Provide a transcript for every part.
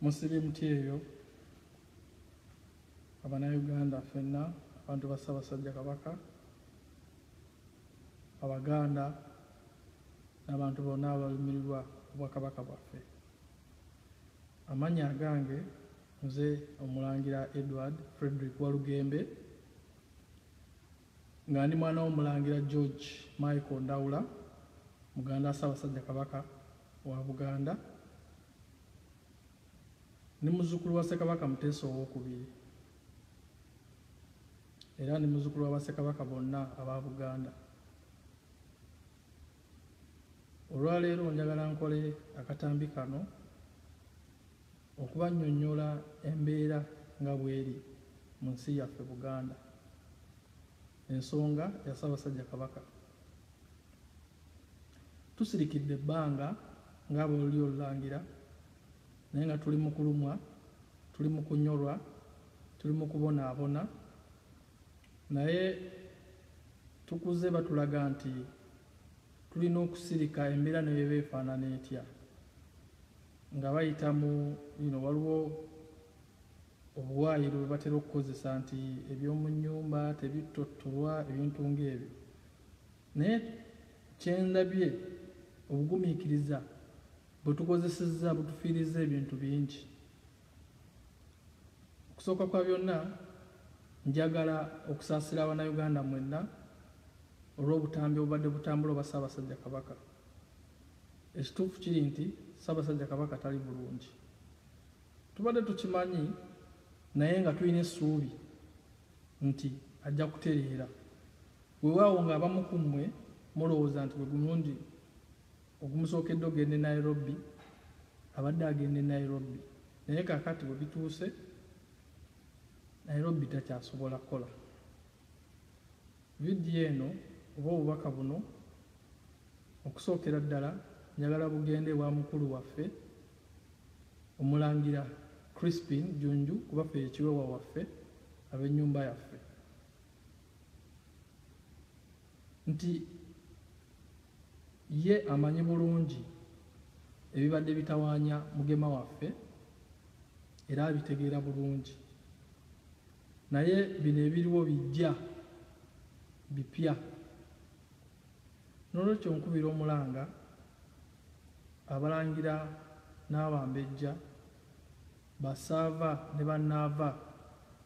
Musirimuti eyo Abannayuganda ffenna abantu ba Ssaabasajja Kabaka, Abaganda n'abantu bonna abalumirirwa Obwakabaka bwaffe. Amannya agange nze Omulangira Edward Frederick Walugembe nga ndi mwana w'Omulangira George Michael Ndawula, Muganda wa Ssaabasajja Kabaka wa Buganda, ni muzzukulu wa Ssekabaka Muteesa II, era ni muzzukulu wa Bassekabaka bonna aba Buganda. Olwaleero njagala nkole akatambi kano okubannyonnyola embeera nga bw'eri mu nsi yaffe Buganda, ensonga ya Ssaabasajja Kabaka. Tusirikidde ebbanga ng'abooli olulangira, naye nga tuli mu kulumwa, tuli mu kunyolwa, tuli mu kubonaabona, naye tukuze batulaga nti tulina okusirika embeera ne bw'eba efaanana etya, nga bayita mu waliwo obuwaayiro bwe batera okukozesa nti eby'omu nnyumba tebittotolwa, ebintu ng'ebyo. Naye kyendabye obugumiikiriza bwe tukozesezza butufiiriza ebintu bingi. Okusooka kwa byonna, njagala okusaasira Abannayuganda mwenna olw'obutambi obubadde butambula obwa Ssaabasajja Kabaka. Ekituufu kiri nti Ssaabasajja Kabaka tali bulungi, tubadde tukimanyi, naye nga tulina essuubi nti ajja kutereera. Weewaawo ng'abamu ku mmwe mulowooza nti bwe gulundi ogumusookedde ogenda e Nairobi abadde agenda e Nairobi, naye kaakati bwe bituuse Nairobi takyasobola kukola. Vidiyo eno oba obubaka buno okusookera ddala njagala bugende bwa mukulu waffe Omulangira Crispin Junju, kuba ffe ekiweewa waffe ab'ennyumba yaffe, nti ye amanyi bulungi ebibadde bitawaanya mugema waffe era abitegeera bulungi, naye bino ebiriwo bijja bipya. N'olwekyo nkubira Omulanga, Abalangira n'Abambejja, Basaava ne Bannaava,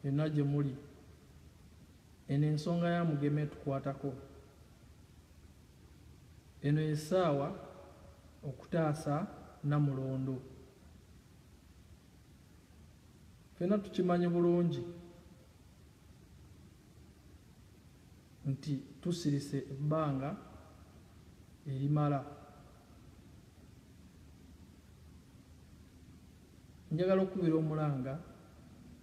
yonna gye muli, eno ensonga ya mugema etukwatako. Eno essaawa okutaasa Namulondo. Ffenna tukimanyi bulungi nti tusirise ebbanga erimala. Njagala okubira Omulanga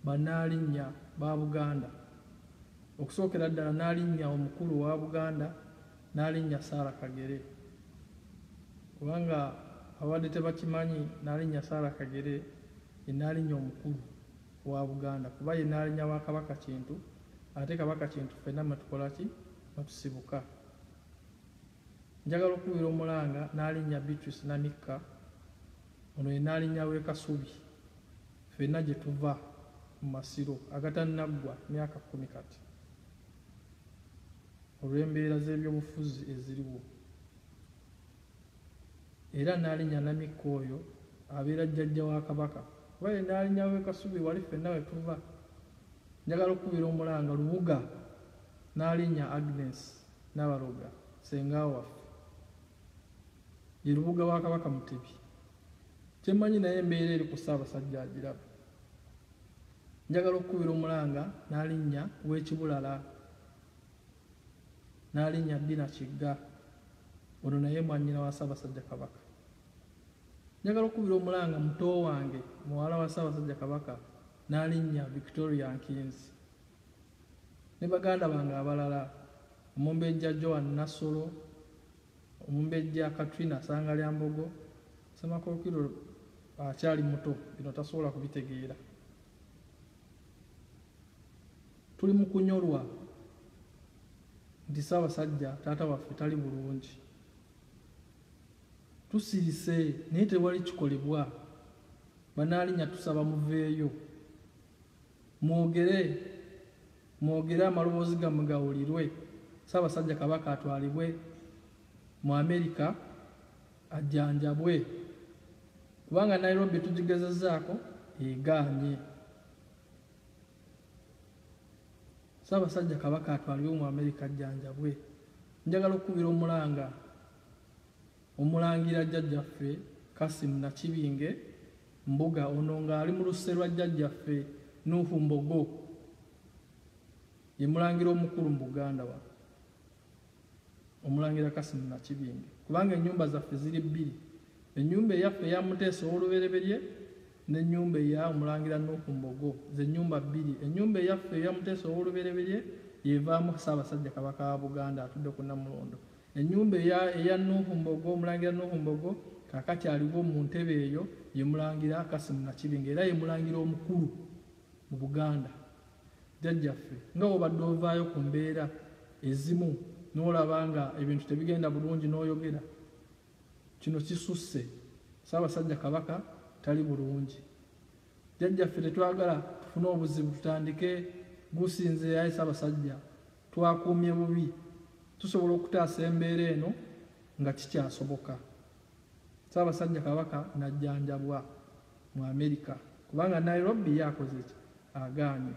bannaalinnya ba Buganda, okusookera ddala n'alinnya omukulu wa Buganda, n'alinnya Sarah Kagere. Kubanga abadde tebakimanyi, n'alinnya Sarah Kagere ye n'alinnya omukulu wa Buganda, kuba ye n'alinnya wa Kabaka Kintu, ate Kabaka Kintu ffenna mwe tukola ki? Mwe tusibuka. Njagala okubira Omulanga n'alinnya Beatrice Namikka, ono ye n'alinnya w'e Kasubi, ffenna gye tuva mu Masiro agatannaggwa myaka 10 kati, olw'embeera z'ebyobufuzi eziriwo. Era n'alinnya Namikka oyo abeera jjajja wa Kabaka, kuba ye n'alinnya w'e Kasubi wali ffenna we tuva. Njagala okubira Omulanga Lubuga n'alinnya Agnes Nabaloga, ssenga waffe, ye Lubuga wa Kabaka Mutebi. Kyemmanyi naye embeera eri ku Ssaabasajja agiraba. Njagala okubira Omulanga n'alinnya w'Ekibulala, n'alinnya Dina Kigga, ono naye mwannyina wa Ssaabasajja Kabaka. Njagala okubira Omulanga muto wange muwala wa Ssaabasajja Kabaka, n'alinnya Victoria Nkinzi, ne baganda bange abalala, Omumbejja Joan Nassolo, Omumbejja Katrina Sangalyambogo. Ssemakookiro akyali muto, bino tasobola kubitegeera. Tuli mu kunyolwa nti Ssaabasajja taata waffe tali bulungi. Tusirise naye tewali kikolebwa. Banalinya tusaba muveeyo mwogere amaloboozi gammwe gawulirwe. Ssaabasajja Kabaka atwalibwe mu Amerika ajjanjabwe, kubanga Nairobi tugigezezaako egaanye. Ssaabasajja Kabaka atwalibwe mu Amerika ajjanjabwe. Njagala okukubira omulangira jjajjaffe Kassim Nakibinge Mbuga, ono ng'ali mu luse lwa jjajjaffe Nuhu Mbogo, ye mulangira omukulu mu Buganda wa omulangira Kassim Nakibinge, kubanga ennyumba zaffe ziri bbiri, ennyumba eyaffe eya Muteesa ow'olubereberye n'ennyumba eya omulangira Nuhu Mbogo, ze nnyumba bbiri. Ennyumba eyaffe eya Muteesa ow'olubereberye yevaamu Ssaabasajja Kabaka wa Buganda atudde ku Namulondo. Ennyumba eya Nuhu Mbogo, omulangira Nuhu Mbogo kakati aliwo mu ntebe eyo ye mulangira Kassim Nakibinge, era ye mulangira omukulu mu Buganda. Jjajjaffe nga wobadde ovaayo ku mbeera ezimu n'olaba nga ebintu tebigenda bulungi n'oyogera, kino kisusse. Ssaabasajja Kabaka tali bulungi. Jjajjaffe tetwagala tufune obuzibu tutandike gusinze ayi Ssaabasajja, twakuumye bubi, tusobola okutaasa embeera eno nga kikyasoboka. Ssaabasajja Kabaka najjanjabwa mu Amerika kubanga Nairobi yakoze ki agaanye.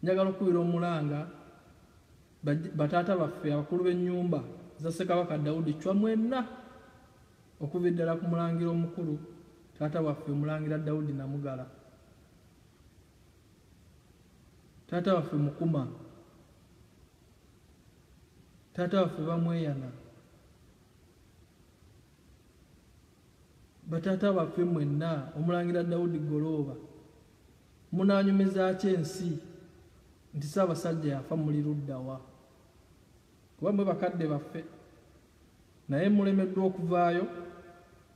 Njagala okubira omulanga bataata baffe abakulu b'ennyumba za Ssekabaka Daudi Chwa mwenna, okuva ddala ku mulangira omukulu taata waffe omulangira Daudi Namugala, taata waffe Mukuma, taata waffe Bamweyana, bataata baffe mwenna, omulangira Daudi Golooba, munaanyumiza ki ensi nti Ssaabasajja yafa muli ludda wa? Kuba mwe bakadde baffe, naye mulemeddwa okuvaayo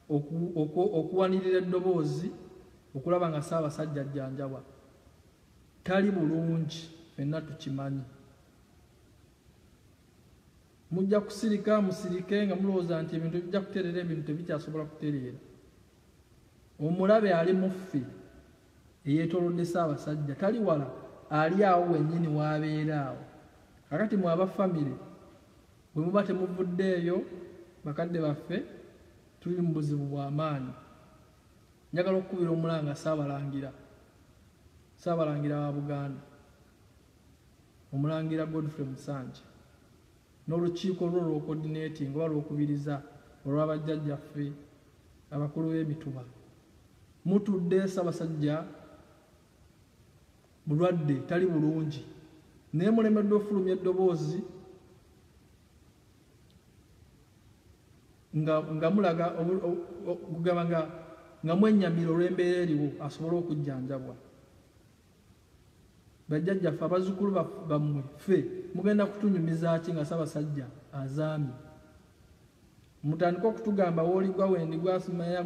okuwanirira eddoboozi okulaba nga Ssaabasajja ajjanjabwa. Tali bulungi, ffenna tukimanyi. Mujja kusirika musirike nga mulowooza nti ebintu bijja kutereera, ebintu tebikyasobola kutereera. Omulabe ali mu ffe eyeetoolodde Ssaabasajja tali wala, ali awo wennyini w'abeera awo. Kakati mwe abafamire bwe muba temuvuddeeyo, bakadde baffe tuli mu buzibu bw'amaanyi. Njagala okukubira omulanga Ssaabalangira wa Buganda, omulangira Godfrey Musanje n'olukiiko lwo olw'okodineetinga oba lw'okubiriza olw'abajjajjaffe abakulu b'emituba. Mutudde Ssaabasajja mulwadde, tali bulungi, naye mulemeddwa ofulumya eddoboozi nga mulaga kugamba nga mwennyamira olw'embeera eriwo asobole okujjanjabwa. Bajjajjaffe abazzukulu bammwe ffe mugenda kutunyumiza ki nga Ssaabasajja azaamye? Mutandika okutugamba w'oligwa wendi gwasimanya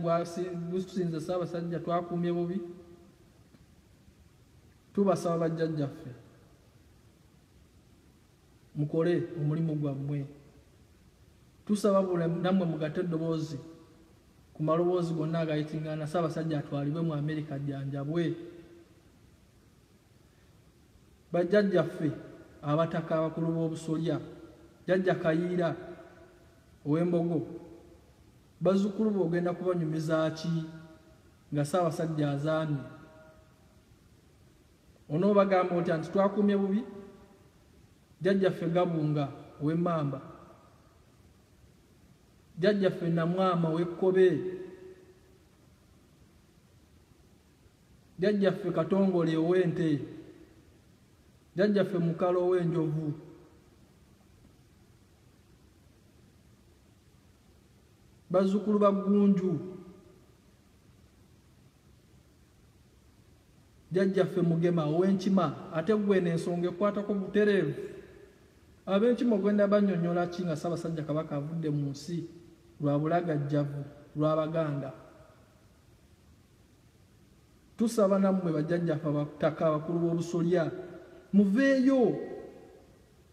gusinze Ssaabasajja twakuumye bubi. Tubasaba bajjajjaffe mukole omulimu gwammwe. Tusaba bule nammwe mugatte eddoboozi ku maloboozi gonna agayitingana Ssaabasajja atwalibwe mu Amerika ajjanjabwe. Bajjajjaffe abataka abakulu b'obusolya, Jjajja Kayiira ow'Embogo, bazzukulu be ogenda kubanyumiza ki nga Ssaabasajja azaamye? Onoobagamba otya nti twakuumye bubi? Jjajjaffe Gabunga ow'Emmamba, Jjajjaffe Namwama ow'Ekkobe, Jjajjaffe Katongole ow'Ente, Jjajjaffe Mukalo ow'Enjovu, bazzukulu ba Ggunju, Jjajjaffe Mugema ow'Enkima. Ate gwe n'ensonga ekwatako butereevu. Ab'Enkima ogenda bannyonnyola ki nga Ssaabasajja Kabaka avudde mu nsi lwa bulagajjavu lw'Abaganda? Tusaba nammwe bajjajjaffe abataka abakulu b'obusolya muveeyo,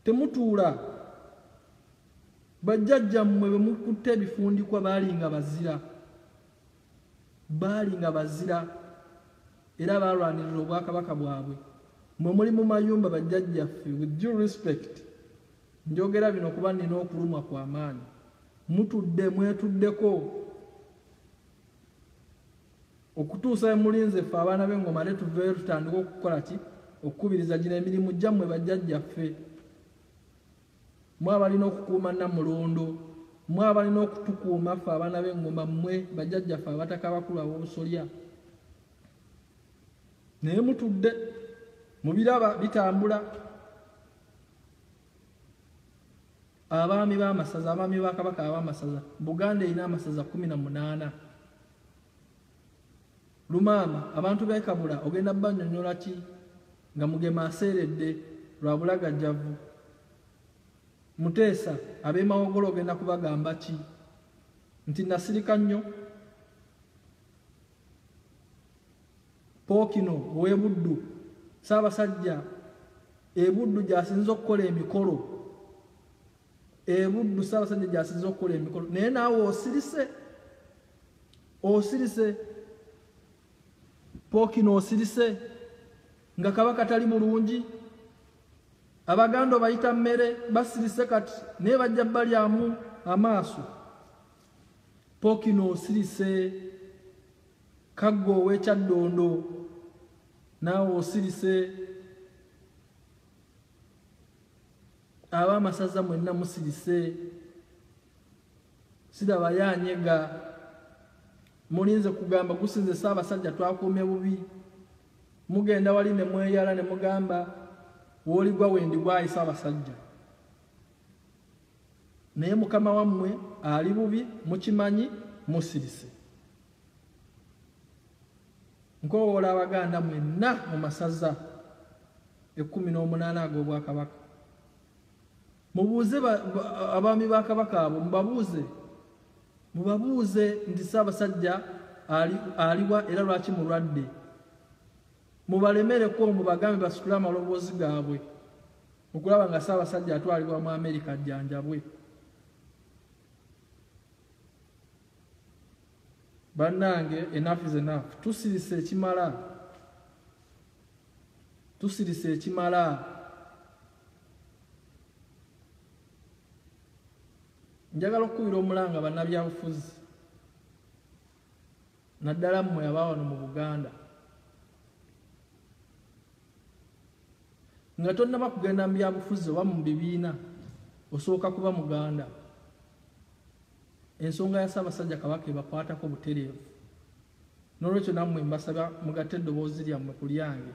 temutuula. Bajjajjammwe bwe mukutte ebifundikwa baali nga bazira, baali nga bazira era balwanirira obwakabaka bwabwe. Mwe muli mu mayumba bajjajjaffe, with due respect, njogera bino kuba nina okulumwa kwa maanyi. Mutudde mwetuddeko okutuusa mulinze ffe abaana b'engoma ne tuveeyo tutandika okukola ki okukubiriza gino emirimu gyammwe bajjajjaffe. Mwe abalina okukuuma Namulondo, mwe abalina okutukuuma ffe abaana b'engoma, mmwe bajjajjaffe abataka bakulu ab'obusolya. Naye mutudde mubiraba bitambula. Abaami b'amasaza, abaami ba Kabaka ab'amasaza, Buganda erina amasaza 18. Lumaama abantu b'e Kabula ogenda bannyonnyola ki nga Mugema aseeredde lwa bulagajjavu. Muteesa ab'e Mawogolo ogenda kubagamba ki nti nasirika nnyo. Pookino ow'e Buddu, Ssaabasajja e Buddu gy'asinze okukola emikolo. E Buddu Ssaabasajja gy'asinze okukola emikolo. Naye naawe osirise. Pookino osirise nga Kabaka tali mulungi. Abaganda bayita mmere basirise kati naye bajja balyamu amaaso. Pookino osirise. Kaggo ow'Ekyaddondo naawe osirise. Ab'amasaza mwenna musirise. Siraba yanyega mulinze kugamba gusinze Ssaabasajja twakuumye bubi. Mugenda wali ne mweyala ne mugamba w'oligwa wendigwayi Ssaabasajja. Naye Mukama wammwe ali bubi, mukimanyi, musirise. Nkowoola Abaganda mwenna mu masaza 18 ag'Obwakabaka. Mubuuze abaami ba Kabaka abo, mubabuuze nti Ssaabasajja aliwa era lwaki mulwadde. Mubalemereko mubagambe basitule amaloboozi gaabwe okulaba nga Ssaabasajja atwalibwa mu Amerika ajjanjabwe. Bannange, enough is enough. Tusirise ekimala. Njagala okukubira omulanga bannabyabufuzi naddala mmwe aba wano mu Buganda nga tonnaba kugenda mu byabufuzi oba mu bibiina osooka kuba Muganda. Ensonga ya Ssaabasajja Kabaka ebakwatako butereevu. N'olwekyo nammwe mbasaba mugatte eddoboozi lyammwe ku lyange.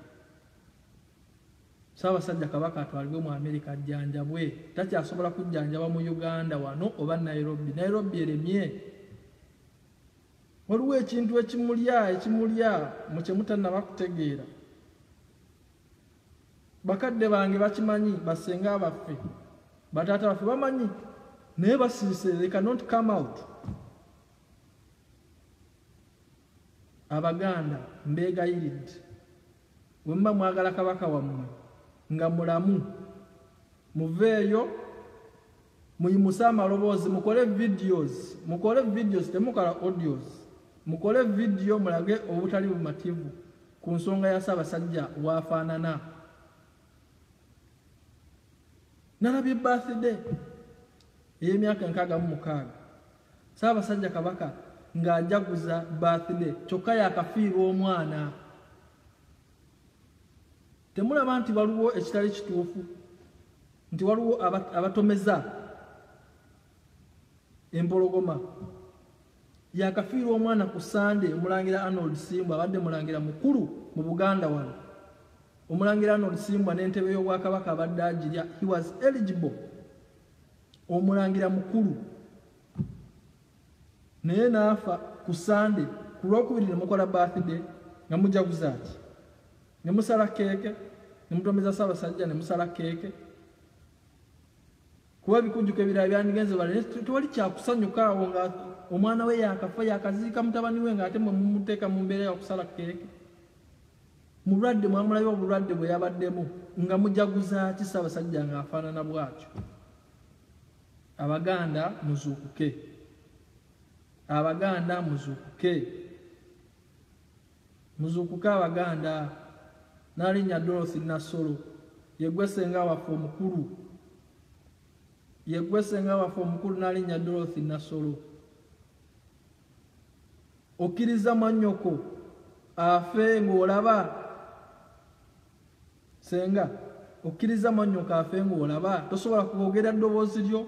Ssaabasajja Kabaka atwalibwe mu Amerika ajjanjabwe. Takyasobola kujjanjaba mu Uganda wano oba Nairobi. Nairobi eremye. Waliwo ekintu ekimulya mu kye mutannaba kutegeera. Bakadde bange bakimanyi, basenga baffe, bataata baffe bamanyi. Naye basirise, they cannot come out. Abaganda mbeegayiridde bwe mwagala Kabaka wammwe nga mulamu, muveeyo muyimuse amaloboozi, mukole videos, temukola audios. Mukole video mulage obutali bumativu ku nsonga ya Ssaabasajja waafaanana. Nalabye birthday ey'emyaka 66 Ssaabasajja Kabaka ng'ajaguza birthday kyokka yakafiirwa omwana. Temulaba nti waliwo ekitali kituufu, nti waliwo abatomeza empologoma. Yakafiirwa omwana ku Sunday. Omulangira Arnold Simbwa abadde mulangira mukulu mu Buganda wano. Omulangira Arnold Simbwa n'entebe y'Obwakabaka abadde agirya. He was eligible. Omulangira mukulu. Naye naafa ku Sunday. Ku Lwokubiri ne mukola birthday nga mujaguza ki? Ne musala keeke, ne mutomeza Ssaabasajja ne musala keeke. Kuba bikujjuko ebirala byandigenze bale tewali kyakusanyuka awo nga omwana we yakafa yakaziika mutabani we ng'ate mwe mumuteeka mu mbeera y'okusala keeke. Mulwadde mwamulabe obulwadde bwe yabaddemu nga mujaguza ki Ssaabasajja ng'afaanana bw'atyo. Abaganda muzuukuke. muzuukuke Abaganda. N'alinnya Dorothy Nassolo yegwe senga waffe omukulu, yegwe senga waffe omukulu n'alinnya Dorothy Nassolo. Okkiriza mwannyoko afe ng'olaba senga, okkiriza mwannyoko afe ng'olaba, tosobola kwogera ddoboozi lyo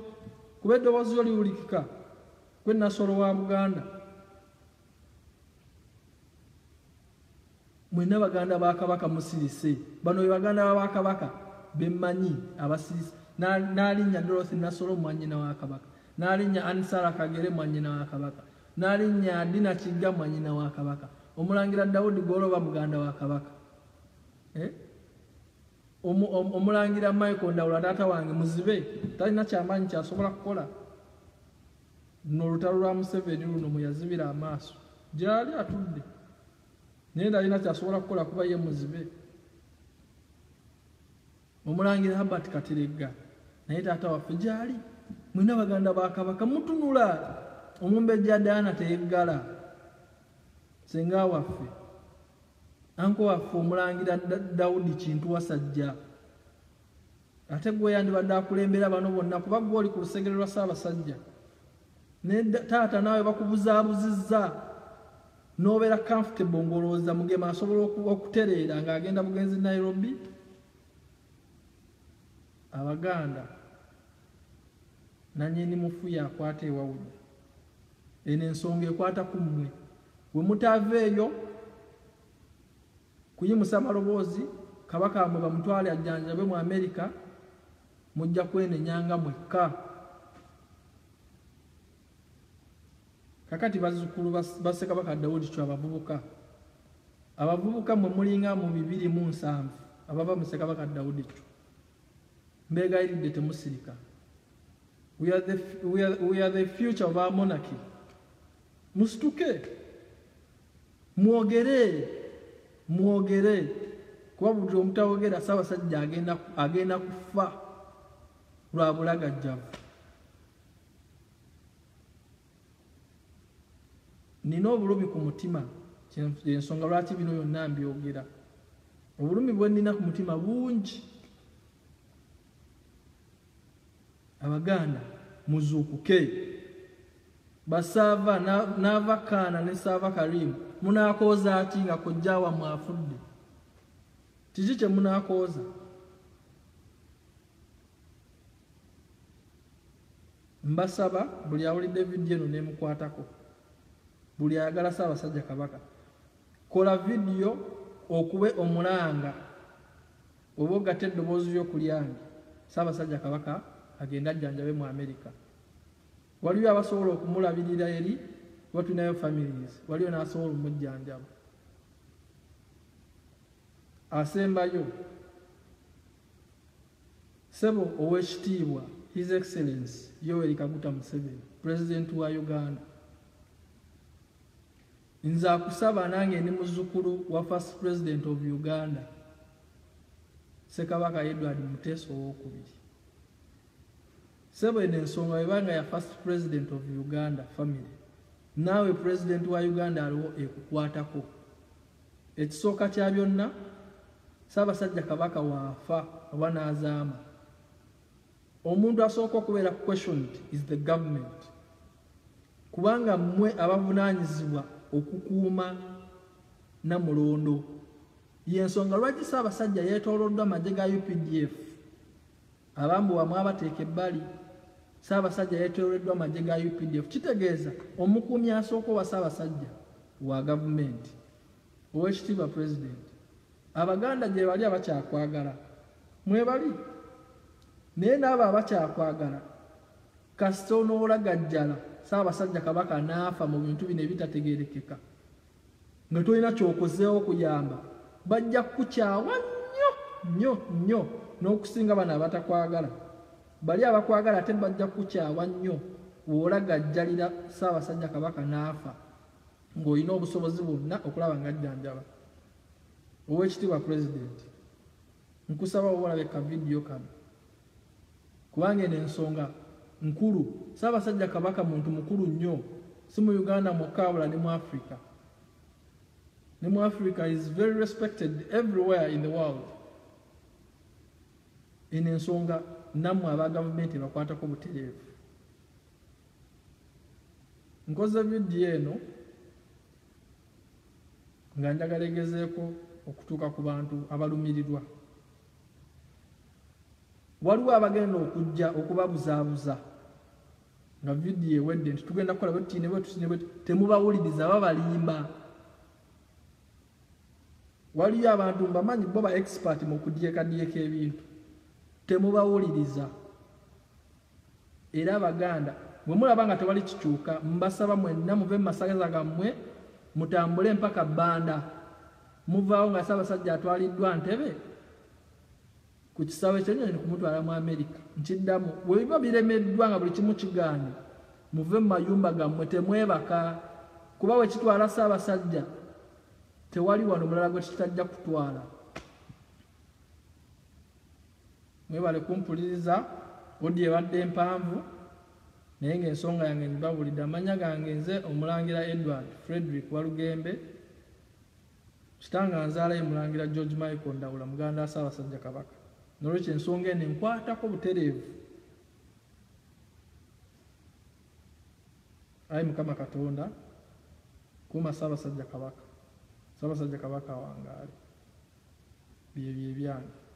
kuba eddoboozi lyo liwulikika. Gwe Nassolo wa Buganda. Mwenna Baganda ba Kabaka musirise. Bano be Baganda ba Kabaka bemmanyi abasirise. N'alinnya Dorothy Nassolo mwannyina wa Kabaka, n'alinnya Anisara Kagere mwannyina wa Kabaka, n'alinnya Dina Kigga mwannyina wa Kabaka, Omulangira Daudi Goloba Muganda wa Kabaka, Omulangira Michael Ndawula taata wange muzibe, talina kyamaanyi kyasobola kukola. Luno olutalo lwa Museveni luno mwe yazibira amaaso gyali atudde, naye talina kyasobola kukola kuba ye muzibe. Omulangira Herbert Kateregga naye taata waffe gyali. Mwenna Baganda ba Kabaka mutunula. Omumbejja Daana teyeggala, senga waffe anko waffe Omulangira Daudi Kintu Wasajja. Ate gwe yandibadde akulembera bano bonna kuba gwe oli ku lusegere lwa Ssaabasajja. Ne taata naawe bakubuzaabuzizza n'obeera comfortable ng'olowooza Mugema asobola okutereera ng'agenda bugenzi Nairobi. Abaganda nannyini mufu yakwata ewawunya. Eno ensonga ekwata ku mmwe. Bwe mutaaveeyo kuyimusa amaloboozi Kabaka mwe bamutwale ajjanjabe mu Amerika, mujja kwenenyanga mwekka. Kakati bazzukulu ba Ssekabaka Daudi Chwa abavubuka mwe mulinga mu 207 abava mu Ssekabaka Daudi Chwa. Mbegayiridde temusirika. We are the future of our monarchy. Musituke mwogere kuba buli omutawogera Ssaabasajja agenda kufa lwa bulagajjavu. Nina obulumi ku mutima, ensonga lwaki bino byonna mbyogera. Obulumi bwe nina ku mutima bungi. Abaganda muzuukuke. Basaava n'Avakaana ne Saava Karimu munakooza ati nga kojja wammwe afudde? Kiki kye munakooza? Mbasaba buli awulidde vidiyo eno n'emukwatako, buli ayagala Ssaabasajja Kabaka, kola vidiyo okube omulanga oba ogatta eddoboozi ly'okulyange Ssaabasajja Kabaka agenda ajjanjabe mu Amerika. Waliyo abasobola okumulabirira eri batulinayo families, waliyo n'asobola omujjanjaba. Asembayo Ssebo Oweekitiibwa His Excellency Yoweri Kaguta Museveni, President wa Uganda. Nze akusaba nange ndi muzzukulu wa First President of Uganda, Ssekabaka Edward Muteesa owookubiri. Ssebo eno ensonga webanga ya First President of Uganda family, naawe President wa Uganda aliwo ekukwatako. Ekisooka kya byonna, Ssaabasajja Kabaka waafa oba n'azaama, omuntu asooka okubeera questioned is the government, kubanga mmwe abavunaanyizibwa okukuuma Namulondo. Y'ensonga lwaki Ssaabasajja yeetooloddwa amagye ga UPDF, abambu bamwe abateeka ebbali. Ssaabasajja yeetooloddwa amagye ga UPDF, kitegeeza omukuumi asooka owa Ssaabasajja wa gavumenti, Oweekitiibwa President. Abaganda gye bali abakyakwagala mwebali, naye n'abo abakyakwagala kasita onoolagajjala Ssaabasajja Kabaka n'afa mu bintu bino ebitategeerekeka nga tolina ky'okozeewo okuyamba, bajja kukukyawa nnyo n'okusinga bano abatakwagala. Bali abakwagala ate bajja kukukyawa nnyo bw'olagajjalira Ssaabasajja Kabaka n'afa ng'olina obusobozi bwonna okulaba ng'ajjanjaba. Oweekitiibwa President, nkusaba obalabeka vidiyo kano kubanga eno ensonga nkulu. Ssaabasajja Kabaka muntu mukulu nnyo, si mu Uganda mwokka wabula ne mu Africa. ne mu Africa is very respected everywhere in the world. Eno ensonga nammwe aba gavumenti bakwatako butereevu. Nkoze vidiyo eno nga njagala egezeeko okutuuka ku bantu abalumirirwa. Waliwo abagenda okujja okubabuzaabuza nga vidiyo ewedde nti tugenda kukola bwetutine temubawuliriza babalimba. Waliyo abantu mbamanyi bo ba expert mu kudyekaddyeka ebintu temubawuliriza. Era Abaganda bwe mulaba nga tewali kikyuka mbasaba mwenna muve mu masagaza gammwe mutambule mpaka Bbanda muvaawo nga Ssaabasajja atwaliddwa Ntebe ku kisaawe ekyennyonyi kumutwala mu America. Nkiddamu bwe biba biremeddwa nga buli kimu kigaanye muve mu mayumba gammwe temwebaka kuba we kitwala Ssaabasajja tewali wano mulala gwe kitajja kutwala. Mwebale kumpuliriza odi ebadde mpanvu naye ng'ensonga yange mbabulidde. Amanya gange nze Omulangira Edward Frederick Walugembe, kitange nzaalayo Mulangira George Michael Ndawula muganda wa Ssaabasajja Kabaka. Nolwekyo ensonga eno enkwatako butereevu. Ayi Mukama Katonda kuuma Ssaabasajja Kabaka. Ssaabasajja Kabaka wangaali bye byange.